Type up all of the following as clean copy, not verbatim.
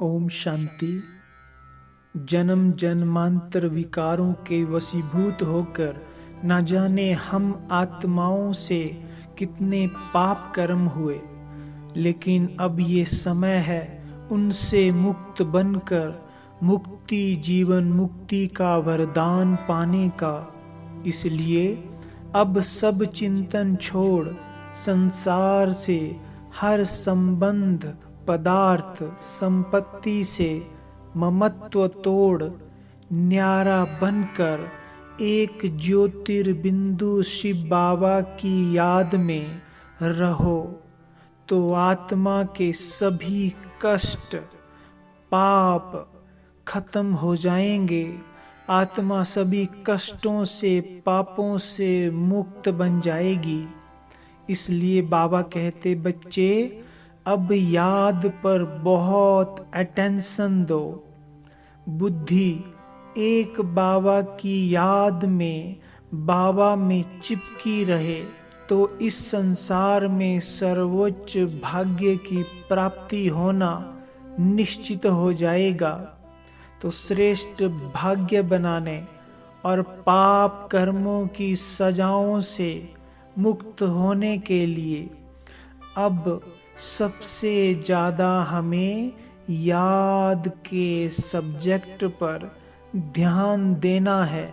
ओम शांति। जन्म जन्मांतर विकारों के वशीभूत होकर न जाने हम आत्माओं से कितने पाप कर्म हुए, लेकिन अब ये समय है उनसे मुक्त बनकर मुक्ति जीवन मुक्ति का वरदान पाने का। इसलिए अब सब चिंतन छोड़ संसार से हर संबंध पदार्थ संपत्ति से ममत्व तोड़ न्यारा बनकर एक ज्योतिर्बिंदु शिव बाबा की याद में रहो, तो आत्मा के सभी कष्ट पाप खत्म हो जाएंगे। आत्मा सभी कष्टों से पापों से मुक्त बन जाएगी। इसलिए बाबा कहते, बच्चे अब याद पर बहुत अटेंशन दो। बुद्धि एक बाबा की याद में बाबा में चिपकी रहे तो इस संसार में सर्वोच्च भाग्य की प्राप्ति होना निश्चित हो जाएगा। तो श्रेष्ठ भाग्य बनाने और पाप कर्मों की सजाओं से मुक्त होने के लिए अब सबसे ज़्यादा हमें याद के सब्जेक्ट पर ध्यान देना है।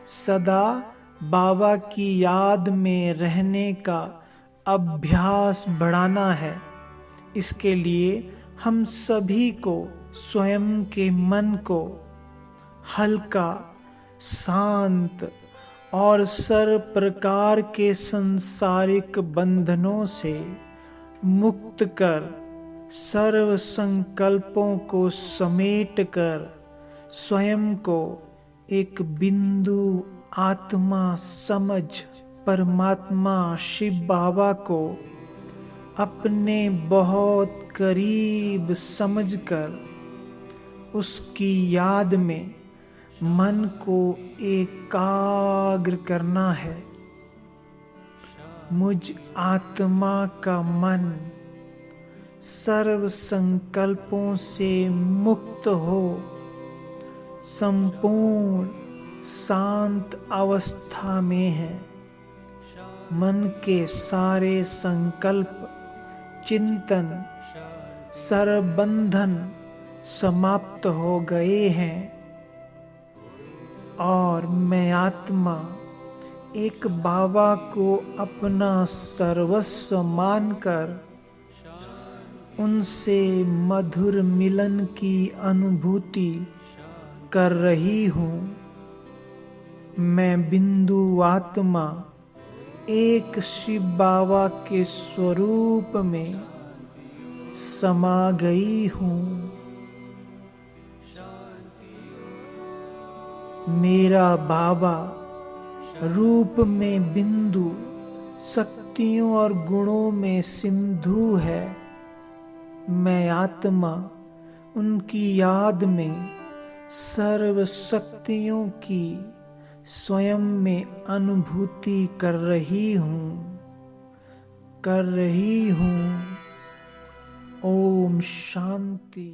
सदा बाबा की याद में रहने का अभ्यास बढ़ाना है। इसके लिए हम सभी को स्वयं के मन को हल्का, शांत और सर्व प्रकार के सांसारिक बंधनों से मुक्त कर सर्व संकल्पों को समेट कर स्वयं को एक बिंदु आत्मा समझ परमात्मा शिव बाबा को अपने बहुत करीब समझकर उसकी याद में मन को एकाग्र करना है। मुझ आत्मा का मन सर्व संकल्पों से मुक्त हो संपूर्ण शांत अवस्था में है। मन के सारे संकल्प चिंतन सर्व बंधन समाप्त हो गए हैं और मैं आत्मा एक बाबा को अपना सर्वस्व मानकर उनसे मधुर मिलन की अनुभूति कर रही हूँ। मैं बिंदु आत्मा एक शिव बाबा के स्वरूप में समा गई हूँ। मेरा बाबा रूप में बिंदु, शक्तियों और गुणों में सिंधु है। मैं आत्मा उनकी याद में सर्व शक्तियों की स्वयं में अनुभूति कर रही हूँ। ओम शांति।